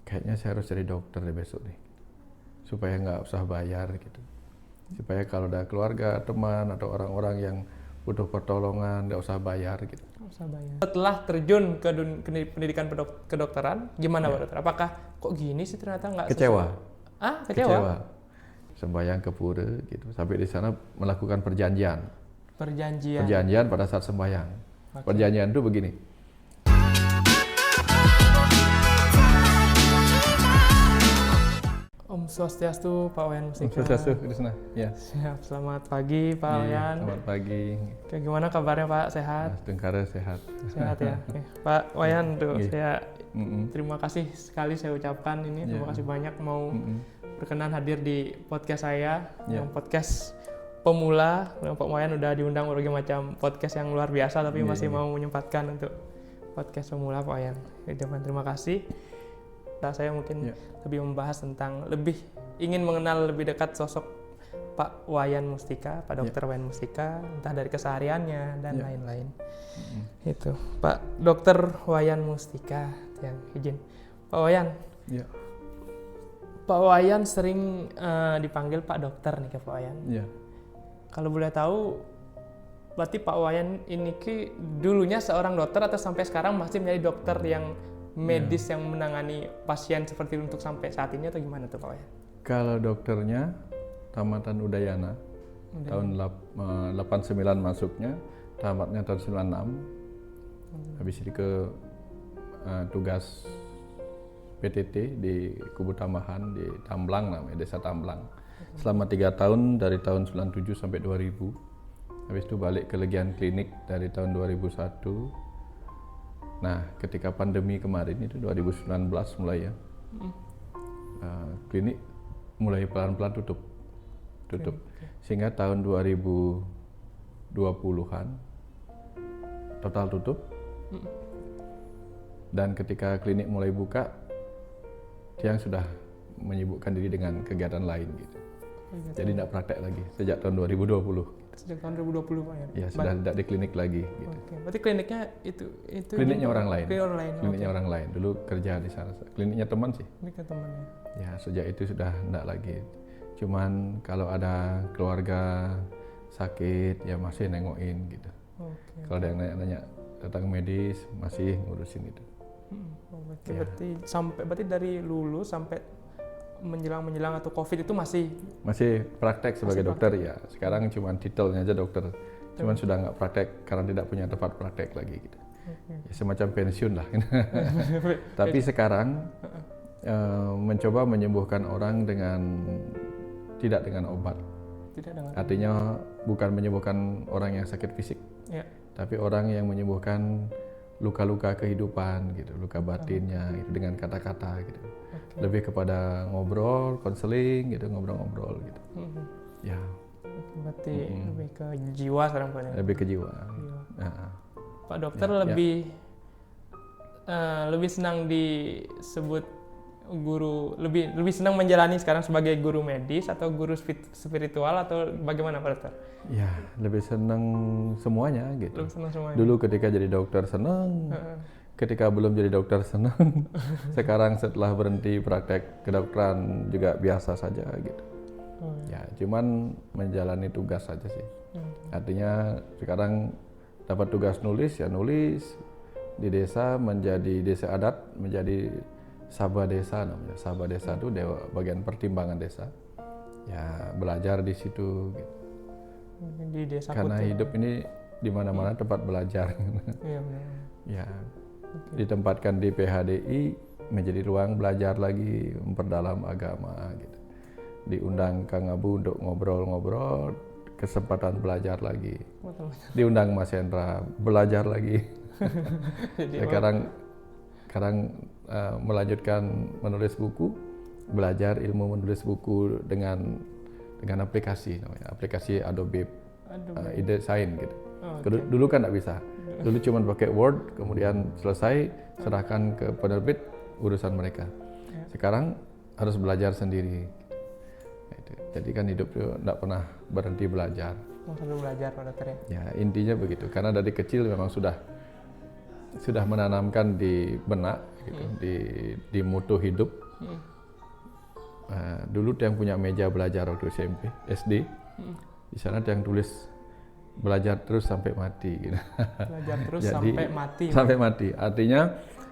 kayaknya saya harus jadi dokter deh besok nih, supaya nggak usah bayar gitu, supaya kalau ada keluarga, teman atau orang-orang yang butuh pertolongan nggak usah bayar gitu. Setelah terjun ke pendidikan kedokteran, gimana Pak Dokter? Apakah kok gini sih ternyata nggak Kecewa. Kecewa. Sembahyang ke pura gitu, sampai di sana melakukan perjanjian pada saat sembahyang. Okay. Perjanjian itu begini. Om Swastiastu, Pak Wayan Mustika. Om Swastiastu, Krishna. Ya. Siap, selamat pagi Pak Wayan. Selamat pagi. Oke, gimana kabarnya Pak? Sehat? Mas Tengkara sehat. Sehat ya. Oke. Pak Wayan, saya terima kasih sekali saya ucapkan ini. Terima kasih banyak mau berkenan hadir di podcast saya, yang podcast pemula. Pak Wayan udah diundang berbagai macam podcast yang luar biasa, tapi masih mau menyempatkan untuk podcast pemula Pak Wayan. Terima kasih. Nah, saya mungkin lebih membahas tentang ingin mengenal lebih dekat sosok Pak Wayan Mustika, Pak Dokter Wayan Mustika, entah dari kesehariannya dan lain-lain. Itu Pak Dokter Wayan Mustika yang izin. Pak Wayan. Pak Wayan sering dipanggil Pak Dokter nih Pak Wayan. Kalau boleh tahu, berarti Pak Wayan ini dulunya seorang dokter atau sampai sekarang masih menjadi dokter yang medis yang menangani pasien seperti untuk sampai saat ini atau gimana tuh Pak Wayan? Kalau dokternya tamatan Udayana. Tahun 89 masuknya, tamatnya tahun 96. Habis itu ke tugas PTT di Kubu Tambahan di Tamblang namanya, Desa Tamblang. Selama 3 tahun dari tahun 97 sampai 2000. Habis itu balik ke Legian Klinik dari tahun 2001. Nah, ketika pandemi kemarin itu 2019 mulai klinik mulai pelan-pelan tutup. Sehingga tahun 2020-an total tutup. Dan ketika klinik mulai buka, Tiang sudah menyibukkan diri dengan kegiatan lain gitu. Jadi tidak praktek lagi sejak tahun 2020. Sejak tahun 2020 Pak ya? Ya, sudah tidak di klinik lagi gitu. Berarti kliniknya itu kliniknya orang lain. Kliniknya orang lain. Dulu kerja di sana. Kliniknya teman sih. Kliniknya temannya. Ya, sejak itu sudah tidak lagi. Cuman kalau ada keluarga sakit ya masih nengokin gitu. Kalau ada yang nanya-nanya tentang medis masih ngurusin gitu. Berarti dari lulus sampai menjelang atau COVID itu masih praktek sebagai dokter ya. Sekarang cuma titelnya aja dokter. Cuman sudah nggak praktek karena tidak punya tempat praktek lagi gitu. Ya, semacam pensiun lah. Tapi sekarang mencoba menyembuhkan orang tidak dengan obat. Artinya bukan menyembuhkan orang yang sakit fisik. Tapi orang yang menyembuhkan luka-luka kehidupan gitu, luka batinnya gitu, dengan kata-kata gitu. Lebih kepada ngobrol, konseling gitu, ngobrol-ngobrol gitu. Ya. Berarti lebih ke jiwa sekarang Pak. Lebih ke jiwa. Pak Dokter lebih senang disebut guru, lebih senang menjalani sekarang sebagai guru medis atau guru spiritual atau bagaimana Pak Dokter? Ya, lebih senang semuanya gitu. Lebih senang semuanya. Dulu ketika jadi dokter senang. Ketika belum jadi dokter senang. Sekarang setelah berhenti praktek kedokteran juga biasa saja gitu. Ya, cuman menjalani tugas saja sih. Artinya sekarang dapat tugas nulis ya nulis di desa, menjadi desa adat, menjadi Sabah Desa namanya. Sabah Desa itu bagian pertimbangan desa. Ya, belajar di situ gitu. Di desa karena hidup ini di mana-mana tempat belajar. Iya benar. Ya. Ditempatkan di PHDI menjadi ruang belajar lagi, memperdalam agama gitu. Diundang Kang Abu untuk ngobrol-ngobrol, kesempatan belajar lagi. Diundang Mas Hendra, belajar lagi. Sekarang melanjutkan menulis buku, belajar ilmu menulis buku dengan aplikasi namanya, aplikasi Adobe InDesign gitu. Dulu kan tidak bisa. Dulu cuma pakai Word, kemudian selesai serahkan ke penerbit urusan mereka. Sekarang harus belajar sendiri. Jadi kan hidup itu tidak pernah berhenti belajar. Sambil belajar Pak Dokter ya? Ya, intinya begitu. Karena dari kecil memang sudah sudah menanamkan di benak, gitu, di mutu hidup. Dulu Tiang punya meja belajar waktu SMP, SD. Di sana Tiang tulis belajar terus sampai mati. Gitu. Belajar terus Jadi, sampai mati. Sampai mati. Artinya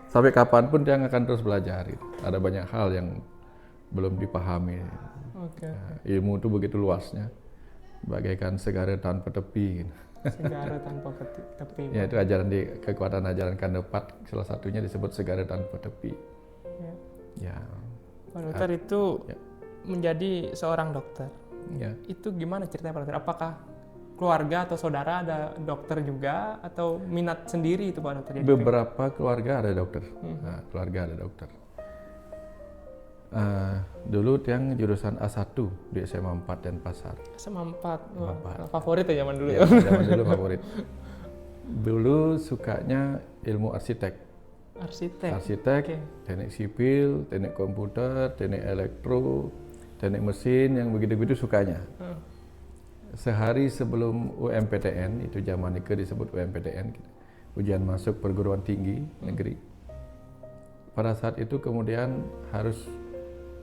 sampai kapanpun Tiang akan terus belajar. Gitu. Ada banyak hal yang belum dipahami. Ilmu itu begitu luasnya, bagaikan segara tanpa tepi. Gitu. Segara tanpa tepi. Ya, itu ajaran di kekuatan ajaran Kandepat, salah satunya disebut segara tanpa tepi. Ya. Pak Dokter itu menjadi seorang dokter. Ya. Itu gimana ceritanya Pak Dokter? Apakah keluarga atau saudara ada dokter juga atau minat sendiri itu Pak Dokter? Beberapa keluarga ada dokter. Keluarga ada dokter. Dulu Tiang jurusan A1 di SMA 4 Denpasar. SMA 4. Favorit ya zaman dulu. Ya, zaman dulu favorit. Dulu sukanya ilmu arsitek. Arsitek, teknik sipil, teknik komputer, teknik elektro, teknik mesin, yang begitu-begitu sukanya. Sehari sebelum UMPTN, itu zaman itu disebut UMPTN, ujian masuk perguruan tinggi negeri. Pada saat itu kemudian harus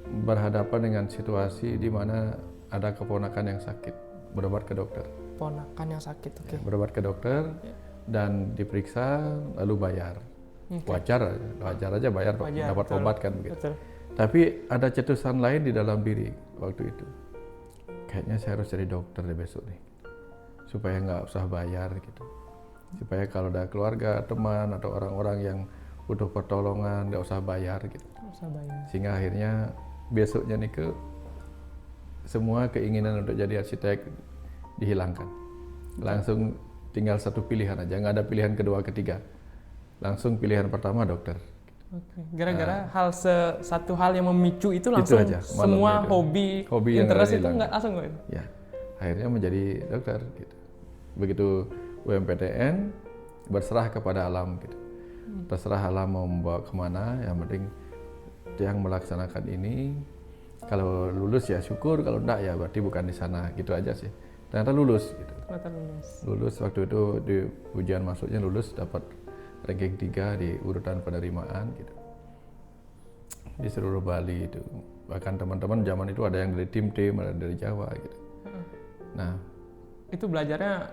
berhadapan dengan situasi di mana ada keponakan yang sakit, berobat ke dokter. Ponakan yang sakit, Ya, berobat ke dokter dan diperiksa lalu bayar. Wajar aja bayar, dapat obat kan begitu. Betul. Tapi ada cetusan lain di dalam diri waktu itu. Kayaknya saya harus jadi dokter deh besok nih, supaya nggak usah bayar gitu. Supaya kalau ada keluarga, teman atau orang-orang yang butuh pertolongan nggak usah bayar gitu. Sehingga akhirnya besoknya nih semua keinginan untuk jadi arsitek dihilangkan. Langsung tinggal satu pilihan aja, nggak ada pilihan kedua ketiga. Langsung pilihan pertama dokter. Gara-gara satu hal yang memicu itu langsung itu aja, semua hobi interest itu nggak langsung kok. Ya, akhirnya menjadi dokter gitu. Begitu UMPTN berserah kepada alam gitu. Terserah alam mau membawa kemana, yang penting yang melaksanakan ini. Kalau lulus ya syukur, kalau enggak ya berarti bukan di sana, gitu aja sih. Ternyata lulus gitu. Lulus waktu itu di ujian masuknya lulus, dapat ranking 3 di urutan penerimaan gitu. Di seluruh Bali itu. Bahkan teman-teman zaman itu ada yang dari tim-tim, ada dari Jawa gitu. Nah, itu belajarnya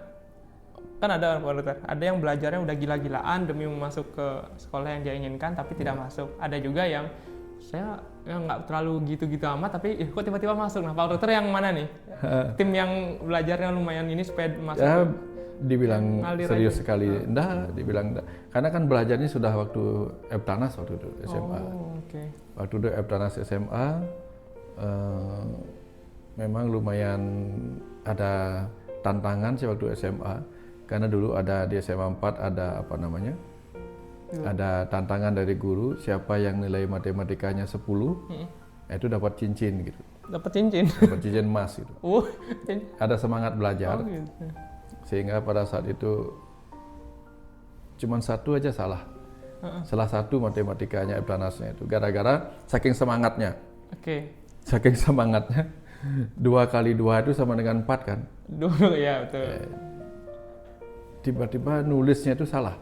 kan ada yang belajarnya udah gila-gilaan demi masuk ke sekolah yang dia inginkan tapi tidak masuk. Ada juga yang saya nggak terlalu gitu-gitu amat tapi kok tiba-tiba masuk. Nah, Pak Dokter yang mana nih? Tim yang belajarnya lumayan ini supaya masuk. Ya, dibilang serius aja. Sekali. Dibilang enggak. Karena kan belajarnya sudah waktu Eptanas waktu itu SMA. Waktu itu Eptanas SMA memang lumayan ada tantangan sih waktu SMA. Karena dulu ada di SMA 4 ada apa namanya? Ada tantangan dari guru, siapa yang nilai matematikanya 10, itu dapat cincin gitu. Dapat cincin? Dapat cincin emas gitu. Ada semangat belajar. Gitu. Sehingga pada saat itu cuma satu aja salah. Salah satu matematikanya Eptanasnya itu. Gara-gara saking semangatnya. Saking semangatnya, 2 kali 2 itu sama dengan 4 kan? Ya betul. Tiba-tiba nulisnya itu salah.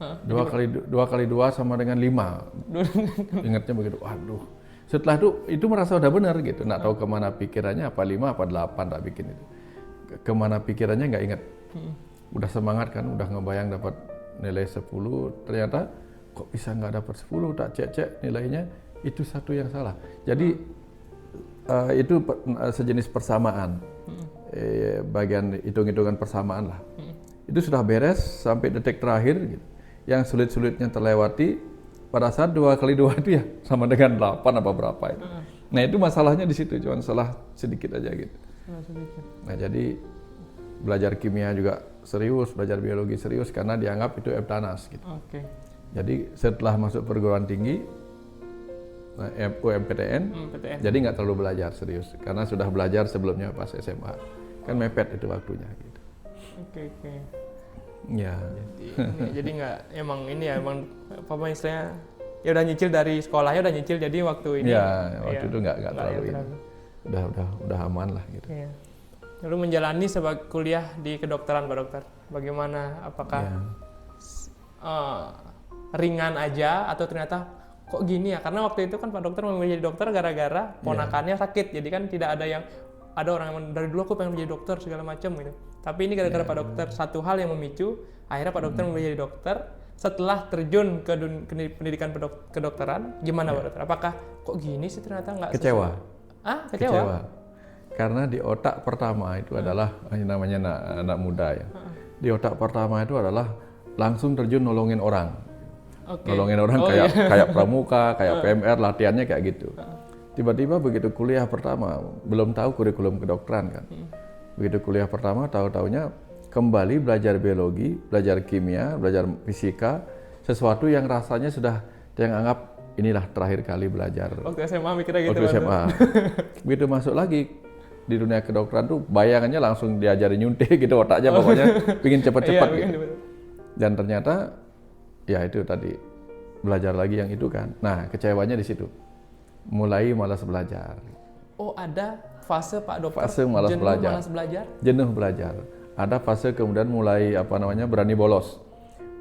2 kali 2 sama dengan 5. Ingatnya begitu, waduh. Setelah itu merasa udah benar gitu. Nggak tahu kemana pikirannya, apa 5 apa 8 tak bikin itu. Kemana pikirannya nggak ingat. Udah semangat kan, udah ngebayang dapat nilai 10. Ternyata kok bisa nggak dapat 10, tak cek nilainya. Itu satu yang salah. Jadi itu sejenis persamaan. Bagian hitung-hitungan persamaan lah. Itu sudah beres sampai detik terakhir gitu. Yang sulit-sulitnya terlewati pada saat 2 kali 2 itu ya sama dengan 8 apa berapa itu. Nah itu masalahnya di situ, cuma salah sedikit aja gitu. Nah jadi belajar kimia juga serius, belajar biologi serius karena dianggap itu Eptanas gitu. Jadi setelah masuk perguruan tinggi UMPTN, jadi nggak terlalu belajar serius karena sudah belajar sebelumnya pas SMA. Kan mepet itu waktunya gitu. Ya. Jadi nggak emang ini ya emang apa istilahnya ya udah nyicil dari sekolahnya udah nyicil jadi waktu ini. Ya waktu itu nggak terlalu ini. Udah aman lah gitu. Lalu menjalani sebagai kuliah di kedokteran Pak Dokter. Bagaimana? Apakah ringan aja atau ternyata kok gini ya? Karena waktu itu kan Pak Dokter memilih jadi dokter gara-gara ponakannya sakit. Jadi kan tidak ada yang ada orang yang dari dulu aku pengen menjadi dokter segala macam gitu. Tapi ini gara-gara Pak Dokter satu hal yang memicu akhirnya Pak Dokter memilih jadi dokter. Setelah terjun ke pendidikan kedokteran, gimana Pak Dokter? Apakah kok gini sih ternyata nggak kecewa? Kecewa. Karena di otak pertama itu adalah namanya anak muda ya. Di otak pertama itu adalah langsung terjun nolongin orang. Nolongin orang kayak pramuka, kayak PMR, latihannya kayak gitu. Tiba-tiba begitu kuliah pertama, belum tahu kurikulum kedokteran kan. Begitu kuliah pertama, tahu-taunya kembali belajar biologi, belajar kimia, belajar fisika, sesuatu yang rasanya sudah yang anggap inilah terakhir kali belajar. Waktu SMA mikirnya gitu. Waktu SMA. Begitu masuk lagi di dunia kedokteran tuh bayangannya langsung diajarin nyuntik gitu otaknya pokoknya pingin cepet-cepet gitu. Dan ternyata ya itu tadi belajar lagi yang itu kan. Nah kecewanya di situ. Mulai malas belajar. Oh ada fase Pak Dokter fase malas belajar. Jenuh belajar. Ada fase kemudian mulai berani bolos.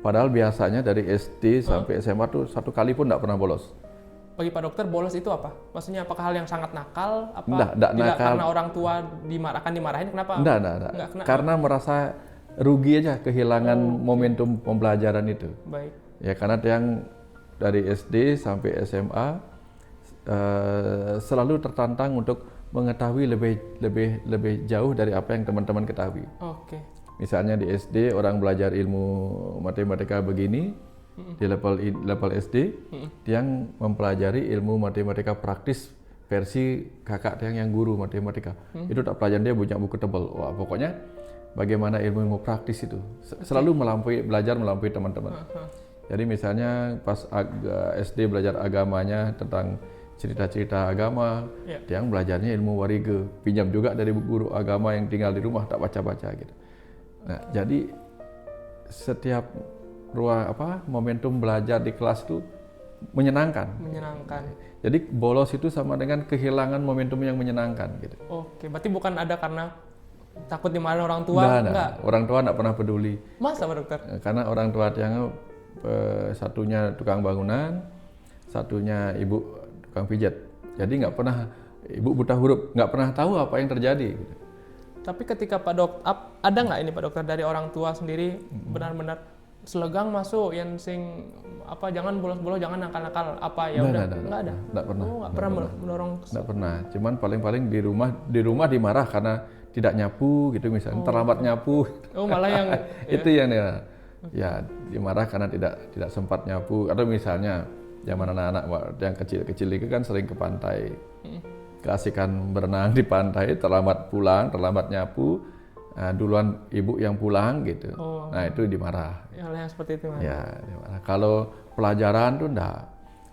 Padahal biasanya dari SD sampai SMA tuh satu kali pun tidak pernah bolos. Bagi Pak Dokter bolos itu apa? Maksudnya apakah hal yang sangat nakal? Tidak nakal. Karena orang tua dimarahin kenapa? Tidak. Karena merasa rugi aja kehilangan momentum pembelajaran itu. Baik. Ya karena yang dari SD sampai SMA selalu tertantang untuk mengetahui lebih jauh dari apa yang teman-teman ketahui. Oke. Misalnya di SD orang belajar ilmu matematika begini, di level SD yang mempelajari ilmu matematika praktis versi kakak yang guru matematika. Itu tak pelajaran dia punya buku tebal. Wah, pokoknya bagaimana ilmu praktis itu selalu belajar melampaui teman-teman. Jadi misalnya pas SD belajar agamanya tentang cerita-cerita agama, yang belajarnya ilmu warige, pinjam juga dari guru agama yang tinggal di rumah tak baca-baca gitu. Nah, jadi setiap momentum belajar di kelas itu menyenangkan. Jadi bolos itu sama dengan kehilangan momentum yang menyenangkan gitu. Oke, berarti bukan ada karena takut dimarahin orang tua? Enggak. Orang tua enggak pernah peduli. Masa Pak Dokter? Karena orang tua yang satunya tukang bangunan, satunya ibu tukang pijat. Jadi nggak pernah, ibu buta huruf, nggak pernah tahu apa yang terjadi. Gitu. Tapi ketika Pak Dokter, ada nggak ini Pak Dokter dari orang tua sendiri benar-benar selegang masuk yang jangan bolos-bolos, jangan nakal-nakal apa ya udah nggak ada. Nggak pernah. Nggak pernah mendorong. Nggak pernah. Cuman paling-paling di rumah dimarah karena tidak nyapu gitu misalnya, terlambat nyapu. Oh malah yang itu yang ya dimarah karena tidak sempat nyapu atau misalnya zaman anak-anak yang kecil-kecil itu kan sering ke pantai, keasikan berenang di pantai, terlambat pulang, terlambat nyapu, duluan ibu yang pulang gitu. Nah itu dimarah. Hal yang seperti itu. Ya dimarah. Kalau pelajaran tuh enggak.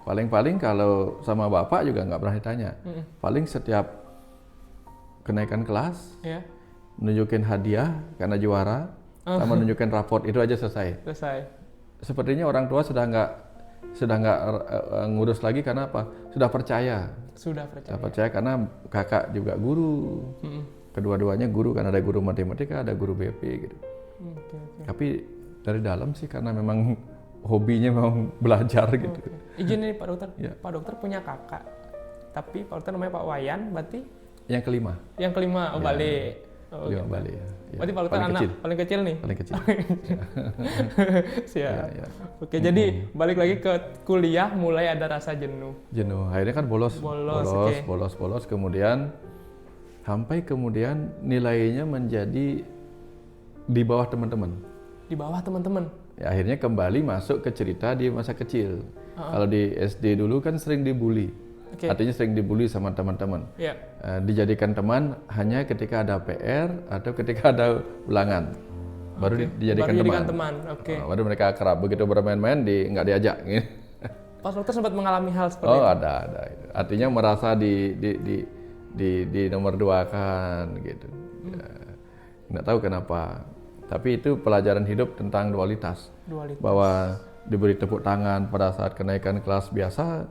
Paling-paling kalau sama bapak juga nggak pernah ditanya. Paling setiap kenaikan kelas, nunjukin hadiah karena juara, sama nunjukin raport itu aja selesai. Sepertinya orang tua sudah nggak ngurus lagi karena apa? Sudah percaya karena kakak juga guru. Kedua-duanya guru kan, ada guru matematika, ada guru BP gitu. Tapi dari dalam sih karena memang hobinya memang belajar gitu. Izin nih Pak Dokter. Pak Dokter punya kakak. Tapi Pak Dokter namanya Pak Wayan, berarti yang kelima. Balik. Balik ya. Berarti Pak Dokter anak paling kecil nih? Paling kecil. Siap. Oke, jadi balik lagi ke kuliah mulai ada rasa jenuh. Akhirnya kan bolos, kemudian sampai kemudian nilainya menjadi di bawah teman-teman. Ya, akhirnya kembali masuk ke cerita di masa kecil. Kalau di SD dulu kan sering dibully. Artinya sering dibully sama teman-teman. Dijadikan teman hanya ketika ada PR atau ketika ada ulangan. Baru dijadikan teman. Baru mereka akrab. Begitu bermain-main nggak diajak. Pak Dokter sempat mengalami hal seperti itu? Ada. Artinya merasa di nomor 2 kan gitu. Nggak tahu kenapa. Tapi itu pelajaran hidup tentang dualitas. Bahwa diberi tepuk tangan pada saat kenaikan kelas biasa,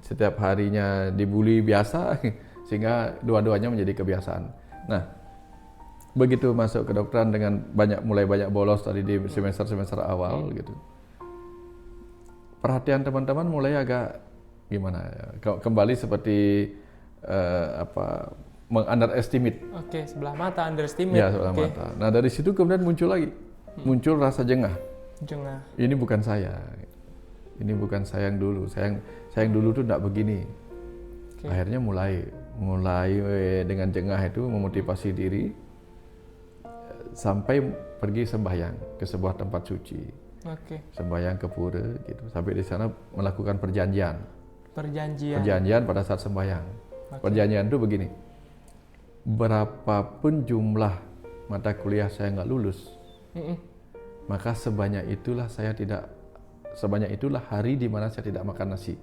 setiap harinya dibully biasa, sehingga dua-duanya menjadi kebiasaan. Nah, begitu masuk kedokteran dengan mulai banyak bolos tadi di semester awal gitu. perhatian teman-teman mulai agak gimana ya, kembali seperti underestimate. Oke, sebelah mata, underestimate. Ya, sebelah mata. Nah, dari situ kemudian muncul lagi, muncul rasa jengah. Ini bukan saya. Ini bukan saya yang dulu. Saya yang dulu tuh enggak begini. Akhirnya mulai dengan jengah itu memotivasi diri sampai pergi sembahyang ke sebuah tempat suci. Sembahyang ke pura gitu. Sampai di sana melakukan perjanjian pada saat sembahyang. Perjanjian itu begini. Berapapun jumlah mata kuliah saya nggak lulus, maka sebanyak itulah hari di mana saya tidak makan nasi.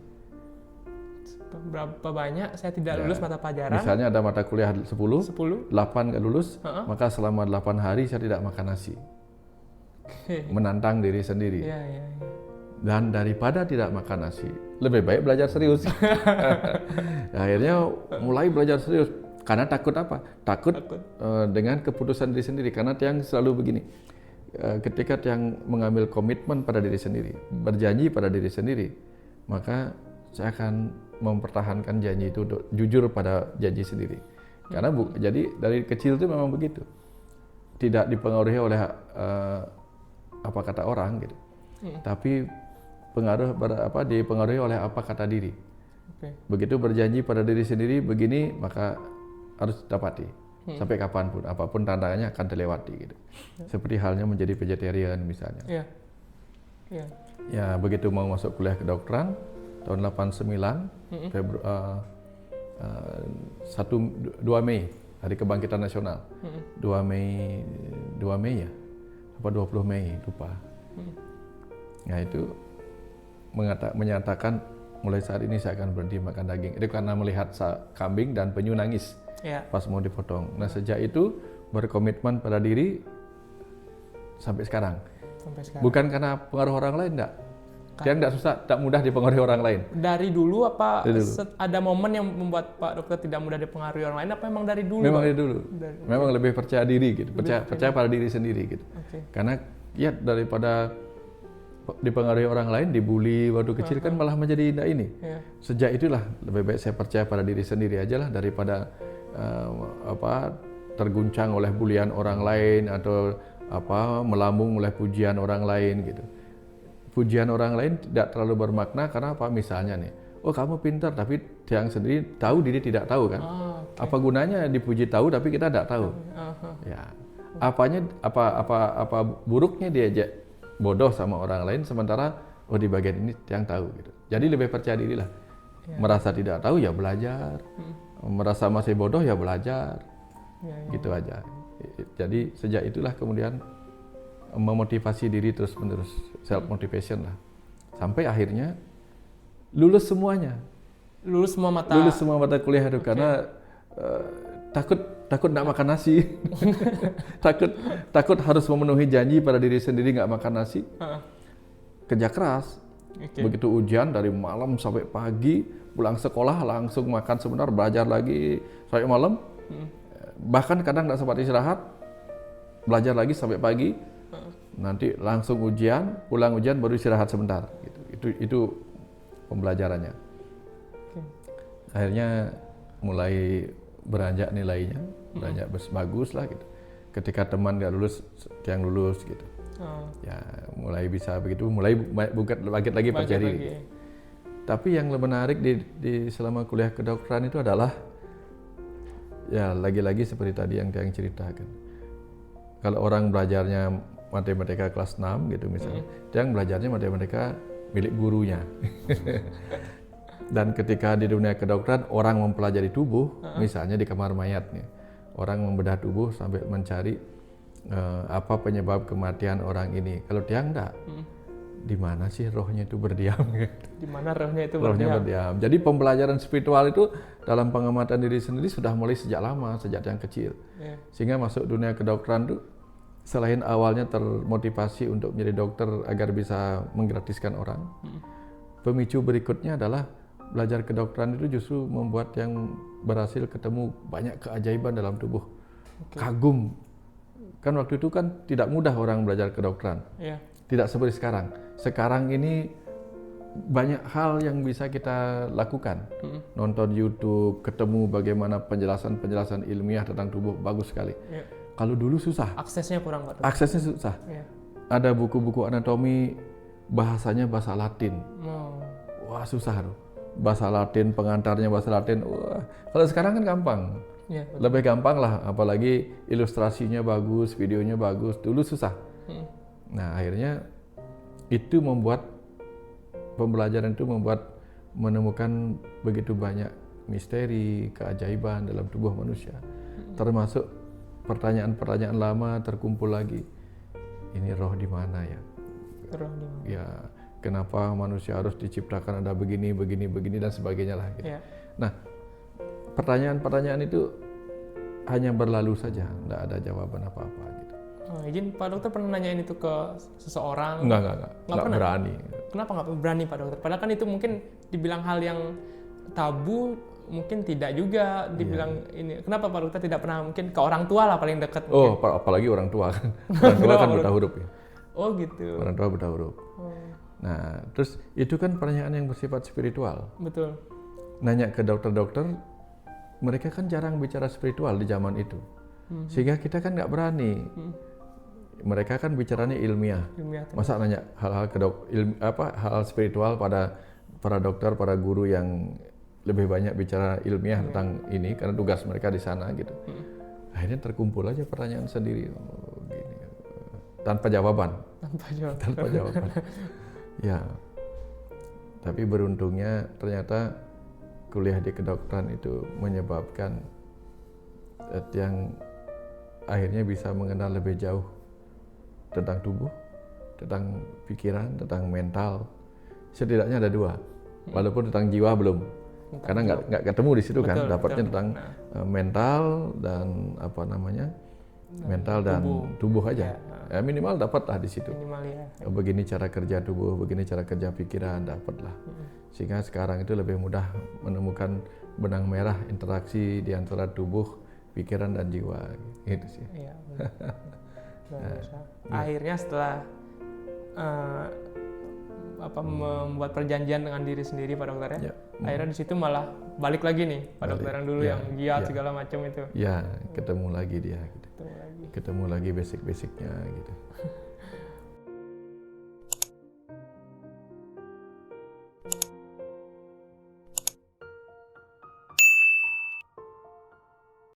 Berapa banyak saya tidak lulus mata pelajaran? Misalnya ada mata kuliah 10, 8 nggak lulus, maka selama 8 hari saya tidak makan nasi. Menantang diri sendiri. Dan daripada tidak makan nasi, lebih baik belajar serius. Akhirnya mulai belajar serius. Karena takut apa? Takut. Dengan keputusan diri sendiri. Karena Tiang selalu begini. Ketika Tiang mengambil komitmen pada diri sendiri, berjanji pada diri sendiri, maka saya akan mempertahankan janji itu, jujur pada janji sendiri. Karena jadi dari kecil itu memang begitu. Tidak dipengaruhi oleh apa kata orang gitu. Tapi dipengaruhi oleh apa kata diri. Begitu berjanji pada diri sendiri begini, maka harus dapati. Sampai kapanpun, apapun tantangannya akan dilewati gitu. Seperti halnya menjadi vegetarian misalnya. Ya, begitu mau masuk kuliah kedokteran tahun 89 2 Mei Hari Kebangkitan Nasional. 2 Mei ya. Apa 20 Mei lupa. Nah, itu menyatakan mulai saat ini saya akan berhenti makan daging. Itu karena melihat kambing dan penyu nangis pas mau dipotong. Nah, sejak itu berkomitmen pada diri sampai sekarang. Bukan karena pengaruh orang lain, enggak. Dia tidak mudah dipengaruhi orang lain. Dari dulu apa ada momen yang membuat Pak Dokter tidak mudah dipengaruhi orang lain? Apa memang dari dulu? Memang dari dulu. Memang lebih percaya diri gitu, percaya pada diri sendiri gitu. Karena ya daripada dipengaruhi orang lain, dibully waktu kecil kan malah menjadi indah ini. Sejak itulah lebih baik saya percaya pada diri sendiri aja lah daripada terguncang oleh bulian orang lain atau melambung oleh pujian orang lain gitu. Pujian orang lain tidak terlalu bermakna karena apa? Misalnya nih, oh kamu pintar, tapi yang sendiri tahu diri tidak tahu kan? Apa gunanya dipuji tahu tapi kita tidak tahu? Ya, apa buruknya diajak bodoh sama orang lain sementara di bagian ini yang tahu gitu. Jadi lebih percaya diri lah. Merasa tidak tahu ya belajar, merasa masih bodoh ya belajar, gitu aja. Jadi sejak itulah kemudian memotivasi diri terus-menerus, self motivation lah, sampai akhirnya lulus semuanya. Lulus semua mata kuliah itu karena takut nggak makan nasi, takut harus memenuhi janji pada diri sendiri nggak makan nasi, kerja keras. Begitu ujian dari malam sampai pagi, pulang sekolah langsung makan sebentar, belajar lagi sampai malam, bahkan kadang nggak sempat istirahat, belajar lagi sampai pagi. Nanti langsung ujian, pulang ujian baru istirahat sebentar. Itu pembelajarannya. Akhirnya mulai beranjak nilainya, beranjak bagus lah gitu. Ketika teman nggak lulus, yang lulus gitu. Ya mulai bisa begitu, mulai bangkit lagi percaya diri. Tapi yang lebih menarik di selama kuliah kedokteran itu adalah ya lagi-lagi seperti tadi yang ceritakan. Kalau orang belajarnya matematika kelas 6 gitu misalnya, yang belajarnya matematika milik gurunya. Dan ketika di dunia kedokteran orang mempelajari tubuh, misalnya di kamar mayat nih, orang membedah tubuh sampai mencari apa penyebab kematian orang ini. Kalau dia enggak, di mana sih rohnya itu berdiam? Di mana rohnya itu berdiam? Jadi pembelajaran spiritual itu dalam pengamatan diri sendiri sudah mulai sejak lama, sejak yang kecil. Sehingga masuk dunia kedokteran itu selain awalnya termotivasi untuk menjadi dokter agar bisa menggratiskan orang, pemicu berikutnya adalah belajar kedokteran itu justru membuat yang berhasil ketemu banyak keajaiban dalam tubuh. Kagum. Kan waktu itu kan tidak mudah orang belajar kedokteran. Tidak seperti sekarang. Sekarang ini banyak hal yang bisa kita lakukan. Nonton YouTube, ketemu bagaimana penjelasan ilmiah tentang tubuh, bagus sekali. Kalau dulu susah. Aksesnya kurang, Pak. Aksesnya susah. Ada buku-buku anatomi bahasanya bahasa Latin. Wah, susah tuh. Bahasa Latin, pengantarnya bahasa Latin. Wah, kalau sekarang kan gampang. Lebih gampang lah, apalagi ilustrasinya bagus, videonya bagus. Dulu susah. Nah, akhirnya itu membuat pembelajaran itu menemukan begitu banyak misteri, keajaiban dalam tubuh manusia. Termasuk pertanyaan-pertanyaan lama terkumpul lagi. Ini roh di mana ya? Roh di mana? Ya, kenapa manusia harus diciptakan ada begini dan sebagainya lah. Gitu. Nah, pertanyaan-pertanyaan itu hanya berlalu saja, tidak ada jawaban apa-apa. Gitu. Izin Pak Dokter pernah nanyain itu ke seseorang? Enggak berani. Kenapa nggak berani Pak Dokter? Padahal kan itu mungkin dibilang hal yang tabu, mungkin tidak juga dibilang ini. Kenapa Pak Dokter tidak pernah mungkin ke orang tua lah paling dekat? Oh, apalagi orang tua kan. Orang tua kan buta huruf ya. Oh gitu. Orang tua buta huruf. Nah, terus itu kan pertanyaan yang bersifat spiritual. Betul. Nanya ke dokter-dokter, mereka kan jarang bicara spiritual di zaman itu. Sehingga kita kan nggak berani. Mereka kan bicaranya ilmiah. Masa nanya hal-hal hal spiritual pada para dokter, para guru yang lebih banyak bicara ilmiah tentang ini karena tugas mereka di sana gitu. Akhirnya terkumpul aja pertanyaan sendiri, gini. Tanpa jawaban. Tanpa jawaban. Ya. Tapi beruntungnya ternyata kuliah di kedokteran itu menyebabkan yang akhirnya bisa mengenal lebih jauh tentang tubuh, tentang pikiran, tentang mental. Setidaknya ada dua, walaupun tentang jiwa belum, karena nggak ketemu di situ kan. Dapatnya tentang mental dan mental dan tubuh aja. Ya, minimal dapat lah di situ. Begini cara kerja tubuh, begini cara kerja pikiran, dapat lah. Sehingga sekarang itu lebih mudah menemukan benang merah interaksi di antara tubuh, pikiran dan jiwa, gitu sih. Akhirnya setelah membuat perjanjian dengan diri sendiri Pak Dokter ya, akhirnya di situ malah balik lagi nih Pak Dokter yang dulu yang giat segala macam itu. Ya, ketemu lagi dia. Gitu. Ketemu lagi basic-basicnya gitu.